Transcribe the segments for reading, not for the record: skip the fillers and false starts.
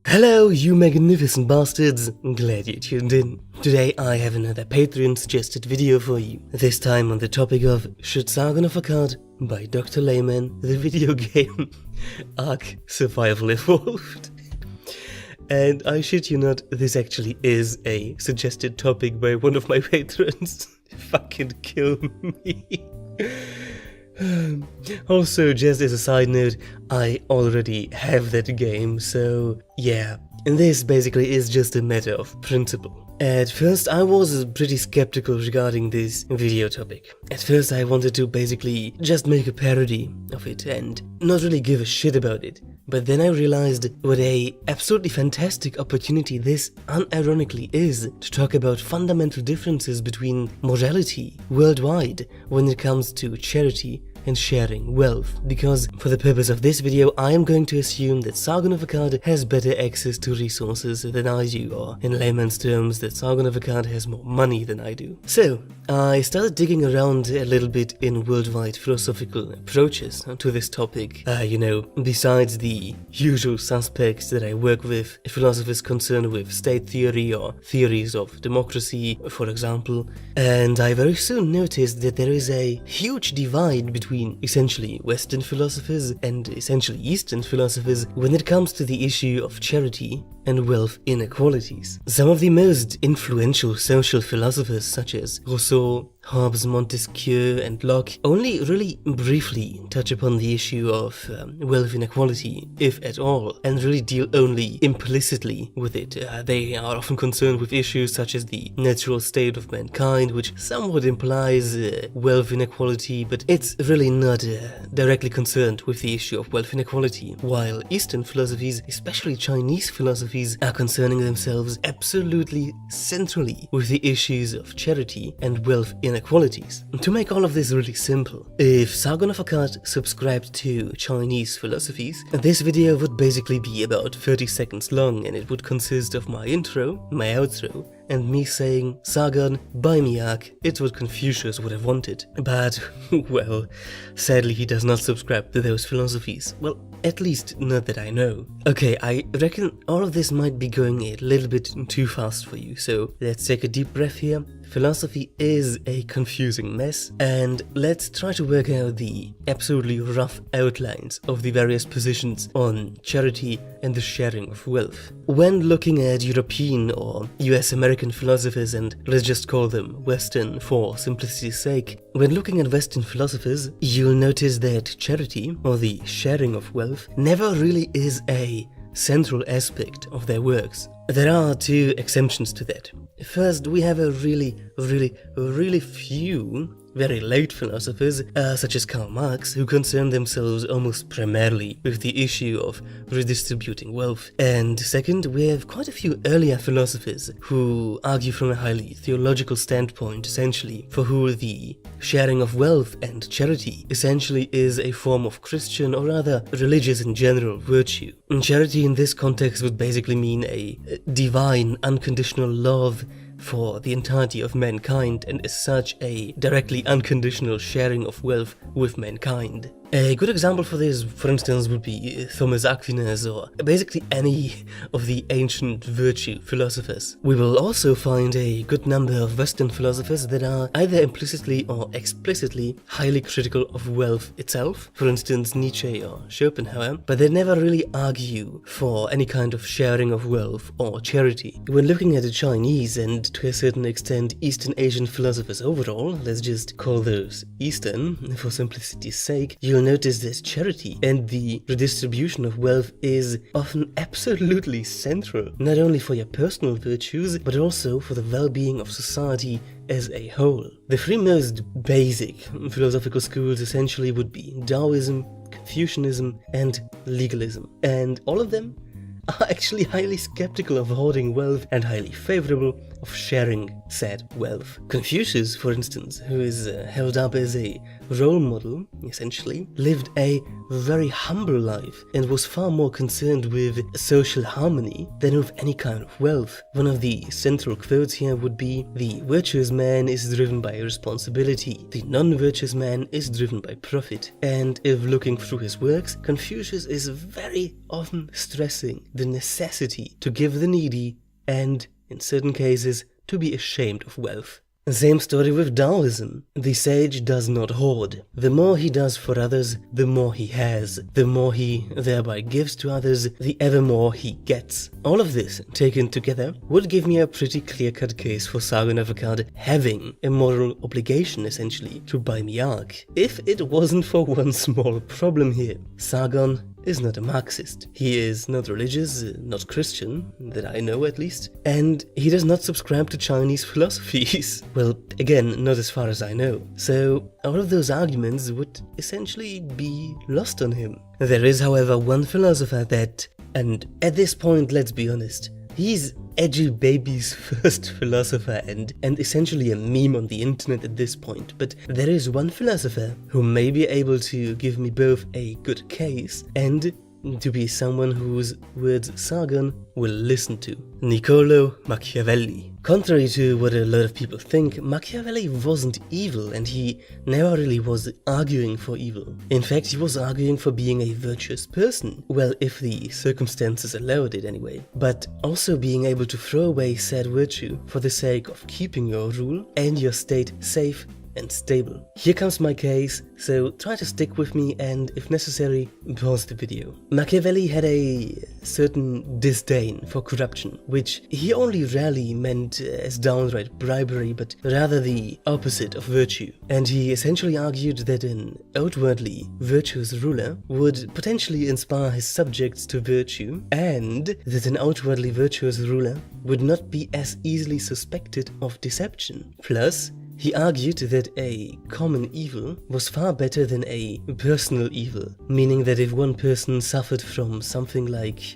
Hello, you magnificent bastards! Glad you tuned in. Today I have another Patreon-suggested video for you. This time on the topic of Should Sargon of Akkad by Dr. Layman, the video game Ark Survival Evolved. And I shit you not, this actually is a suggested topic by one of my patrons. Fucking kill me. Also, just as a side note, I already have that game, so yeah. And this basically is just a matter of principle. At first I was pretty skeptical regarding this video topic. At first I wanted to basically just make a parody of it and not really give a shit about it. But then I realized what a absolutely fantastic opportunity this unironically is to talk about fundamental differences between morality worldwide when it comes to charity and sharing wealth. Because for the purpose of this video, I am going to assume that Sargon of Akkad has better access to resources than I do, or in layman's terms, that Sargon of Akkad has more money than I do. So, I started digging around a little bit in worldwide philosophical approaches to this topic. Besides the usual suspects that I work with, philosophers concerned with state theory or theories of democracy, for example. And I very soon noticed that there is a huge divide between essentially Western philosophers and essentially Eastern philosophers when it comes to the issue of charity and wealth inequalities. Some of the most influential social philosophers such as Rousseau, Hobbes, Montesquieu and Locke only really briefly touch upon the issue of wealth inequality, if at all, and really deal only implicitly with it. They are often concerned with issues such as the natural state of mankind, which somewhat implies wealth inequality, but it's really not directly concerned with the issue of wealth inequality, while Eastern philosophies, especially Chinese philosophies, are concerning themselves absolutely centrally with the issues of charity and wealth inequalities. To make all of this really simple, if Sargon of Akkad subscribed to Chinese philosophies, this video would basically be about 30 seconds long, and it would consist of my intro, my outro, and me saying, Sargon, buy me Ark, it's what Confucius would have wanted. But, well, sadly he does not subscribe to those philosophies. Well, at least not that I know. Okay, I reckon all of this might be going a little bit too fast for you, so let's take a deep breath here. Philosophy is a confusing mess, and let's try to work out the absolutely rough outlines of the various positions on charity and the sharing of wealth. When looking at European or US American philosophers, and let's just call them Western for simplicity's sake, when looking at Western philosophers, you'll notice that charity, or the sharing of wealth, never really is a central aspect of their works. There are two exemptions to that. First, we have a really few very late philosophers, such as Karl Marx, who concern themselves almost primarily with the issue of redistributing wealth. And second, we have quite a few earlier philosophers who argue from a highly theological standpoint, essentially, for who the sharing of wealth and charity essentially is a form of Christian, or rather religious in general, virtue. And charity in this context would basically mean a divine, unconditional love for the entirety of mankind, and as such a directly unconditional sharing of wealth with mankind. A good example for this, for instance, would be Thomas Aquinas, or basically any of the ancient virtue philosophers. We will also find a good number of Western philosophers that are either implicitly or explicitly highly critical of wealth itself, for instance Nietzsche or Schopenhauer, but they never really argue for any kind of sharing of wealth or charity. When looking at the Chinese and to a certain extent Eastern Asian philosophers overall, let's just call those Eastern for simplicity's sake, you'll notice that charity and the redistribution of wealth is often absolutely central, not only for your personal virtues, but also for the well-being of society as a whole. The three most basic philosophical schools essentially would be Taoism, Confucianism, and legalism, and all of them are actually highly skeptical of hoarding wealth and highly favorable of sharing said wealth. Confucius, for instance, who is held up as a role model, essentially, lived a very humble life and was far more concerned with social harmony than with any kind of wealth. One of the central quotes here would be, "The virtuous man is driven by responsibility, the non-virtuous man is driven by profit." And if looking through his works, Confucius is very often stressing the necessity to give the needy and, in certain cases, to be ashamed of wealth. Same story with Taoism. The sage does not hoard. The more he does for others, the more he has. The more he thereby gives to others, the ever more he gets. All of this, taken together, would give me a pretty clear-cut case for Sargon Avocad having a moral obligation, essentially, to buy me Ark. If it wasn't for one small problem here. Sargon is not a Marxist. He is not religious, not Christian, that I know at least, and he does not subscribe to Chinese philosophies. Well, again, not as far as I know. So, all of those arguments would essentially be lost on him. There is, however, one philosopher that, and at this point, let's be honest, he's edgy baby's first philosopher and essentially a meme on the internet at this point, but there is one philosopher who may be able to give me both a good case and to be someone whose words Sargon will listen to. Niccolo Machiavelli. Contrary to what a lot of people think, Machiavelli wasn't evil and he never really was arguing for evil. In fact, he was arguing for being a virtuous person. Well, if the circumstances allowed it anyway. But also being able to throw away said virtue for the sake of keeping your rule and your state safe and stable. Here comes my case, so try to stick with me and, if necessary, pause the video. Machiavelli had a certain disdain for corruption, which he only rarely meant as downright bribery, but rather the opposite of virtue. And he essentially argued that an outwardly virtuous ruler would potentially inspire his subjects to virtue, and that an outwardly virtuous ruler would not be as easily suspected of deception. Plus, he argued that a common evil was far better than a personal evil, meaning that if one person suffered from something like,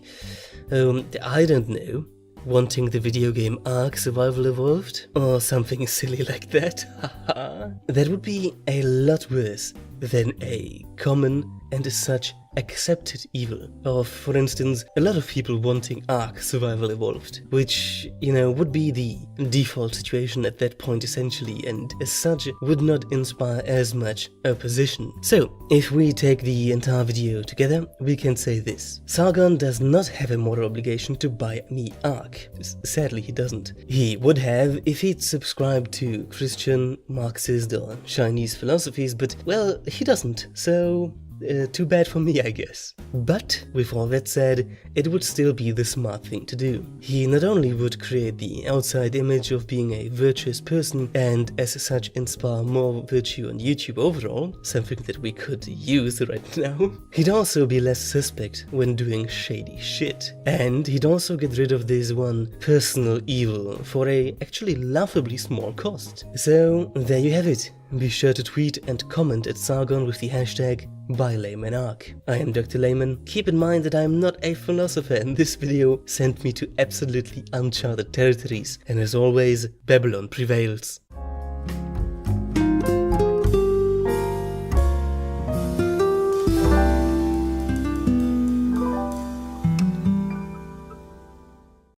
I don't know, wanting the video game Ark Survival Evolved, or something silly like that, that would be a lot worse than a common and as such accepted evil of, for instance, a lot of people wanting Ark Survival Evolved, which, would be the default situation at that point essentially, and as such would not inspire as much opposition. So, if we take the entire video together, we can say this. Sargon does not have a moral obligation to buy me Ark. Sadly, he doesn't. He would have if he'd subscribed to Christian, Marxist or Chinese philosophies, but, well, he doesn't, so too bad for me, I guess. But, with all that said, it would still be the smart thing to do. He not only would create the outside image of being a virtuous person and as such inspire more virtue on YouTube overall, something that we could use right now, he'd also be less suspect when doing shady shit. And he'd also get rid of this one personal evil for a actually laughably small cost. So, there you have it. Be sure to tweet and comment at Sargon with the hashtag #BuyLaymanArk. I am Dr. Layman. Keep in mind that I am not a philosopher and this video sent me to absolutely uncharted territories. And as always, Babylon prevails.